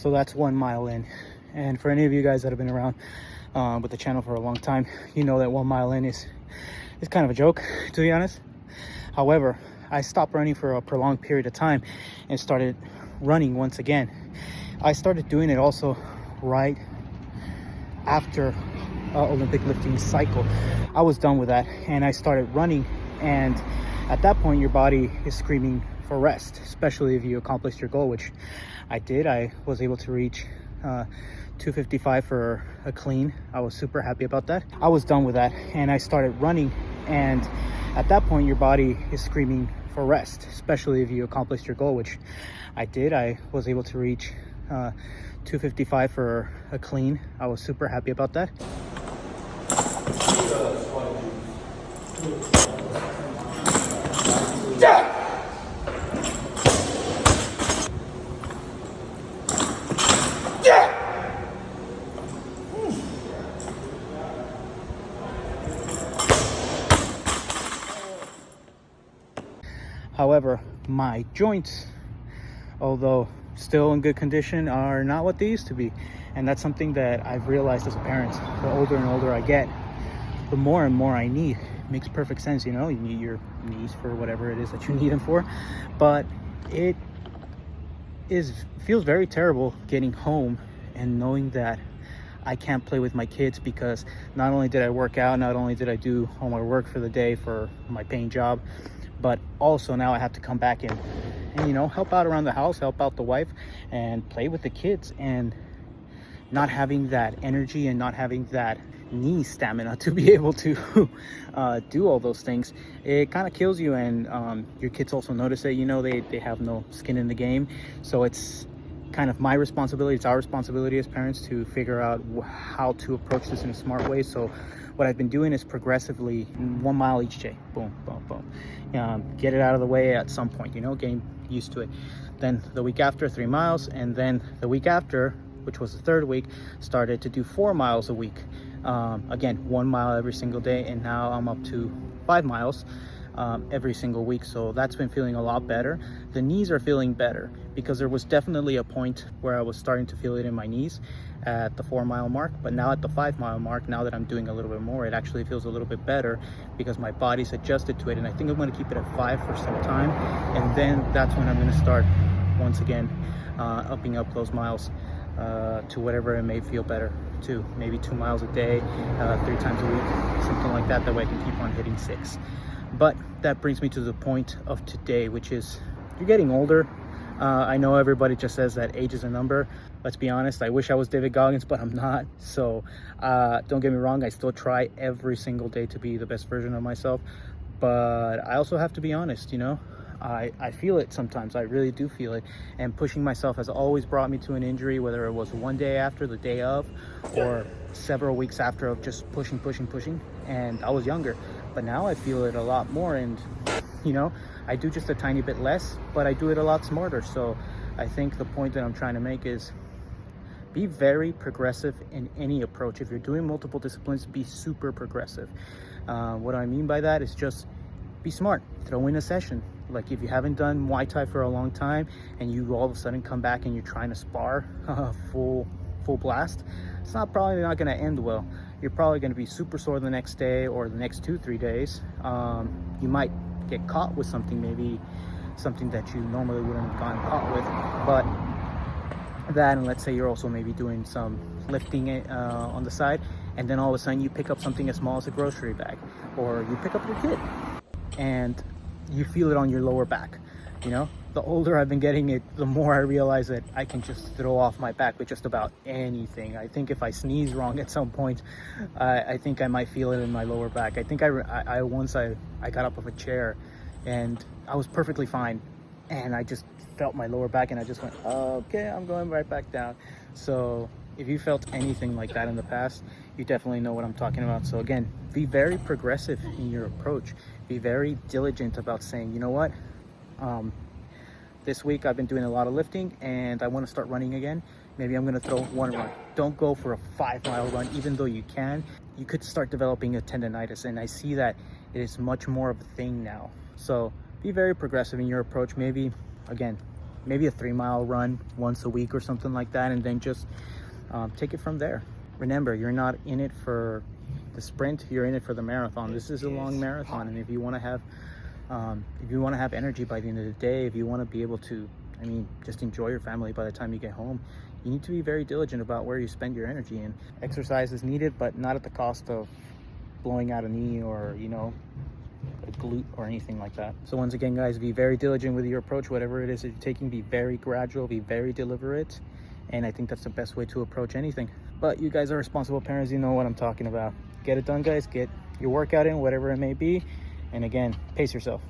So that's 1 mile in. And for any of you guys that have been around with the channel for a long time, you know that 1 mile in is kind of a joke, to be honest. However, I stopped running for a prolonged period of time and started running once again. I started doing it also right after Olympic lifting cycle. I was done with that and I started running, and at that point your body is screaming for rest, especially if you accomplished your goal, which I did. I was able to reach 255 for a clean. I was super happy about that. I was done with that and I started running, and at that point your body is screaming for rest, especially if you accomplished your goal, which I did. I was able to reach 255 for a clean. I was super happy about that. However, my joints, although still in good condition, are not what they used to be. And that's something that I've realized as a parent. The older and older I get, the more and more I need. It makes perfect sense, you know, you need your knees for whatever it is that you need them for. But it feels very terrible getting home and knowing that I can't play with my kids, because not only did I work out, not only did I do all my work for the day for my paying job, but also now I have to come back and you know, help out around the house, help out the wife, and play with the kids. And not having that energy and not having that knee stamina to be able to do all those things, it kind of kills you. And your kids also notice it. You know, they have no skin in the game. So it's kind of my responsibility, it's our responsibility as parents to figure out how to approach this in a smart way. So what I've been doing is progressively 1 mile each day, boom, boom, boom. Get it out of the way at some point, you know, getting used to it. Then the week after, 3 miles, and then the week after, which was the third week, started to do 4 miles a week. Again, 1 mile every single day, and now I'm up to 5 miles every single week. So that's been feeling a lot better. The knees are feeling better, because there was definitely a point where I was starting to feel it in my knees at the 4 mile mark, but now at the 5 mile mark, now that I'm doing a little bit more, it actually feels a little bit better because my body's adjusted to it. And I think I'm going to keep it at 5 for some time, and then that's when I'm going to start once again upping up those miles to whatever it may feel better to, maybe 2 miles a day, 3 times a week, something like that. That way I can keep on hitting 6. But that brings me to the point of today, which is you're getting older. I know everybody just says that age is a number. Let's be honest, I wish I was David Goggins, but I'm not. So don't get me wrong, I still try every single day to be the best version of myself. But I also have to be honest, you know, I feel it sometimes. I really do feel it. And pushing myself has always brought me to an injury, whether it was one day after, the day of, or several weeks after of just pushing. And I was younger, but now I feel it a lot more. And you know, I do just a tiny bit less, but I do it a lot smarter. So I think the point that I'm trying to make is be very progressive in any approach. If you're doing multiple disciplines, be super progressive. What I mean by that is just be smart. Throw in a session. Like if you haven't done Muay Thai for a long time and you all of a sudden come back and you're trying to spar full blast, it's probably not going to end well. You're probably going to be super sore the next day or the next 2-3 days. You might get caught with something, maybe something that you normally wouldn't have gotten caught with. But that, and let's say you're also maybe doing some lifting on the side, and then all of a sudden you pick up something as small as a grocery bag, or you pick up your kid and you feel it on your lower back. You know, the older I've been getting, it, the more I realize that I can just throw off my back with just about anything. I think if I sneeze wrong at some point, I think I might feel it in my lower back. I think I once got up of a chair and I was perfectly fine, and I just felt my lower back and I just went, okay, I'm going right back down. So if you felt anything like that in the past, you definitely know what I'm talking about. So again, be very progressive in your approach. Be very diligent about saying, you know what, this week I've been doing a lot of lifting and I want to start running again. Maybe I'm going to throw one run. Don't go for a 5 mile run, even though you can. You could start developing a tendonitis, and I see that it is much more of a thing now. So be very progressive in your approach. Maybe, again, maybe a 3-mile run once a week or something like that, and then just take it from there. Remember, you're not in it for the sprint, you're in it for the marathon. This is a long marathon, and if you want to have energy by the end of the day, if you want to be able to, I mean, just enjoy your family by the time you get home, you need to be very diligent about where you spend your energy. And exercise is needed, but not at the cost of blowing out a knee or, you know, a glute or anything like that. So once again, guys, be very diligent with your approach. Whatever it is that you're taking, be very gradual, be very deliberate, and I think that's the best way to approach anything. But you guys are responsible parents, you know what I'm talking about. Get it done, guys. Get your workout in, whatever it may be, and again, pace yourself.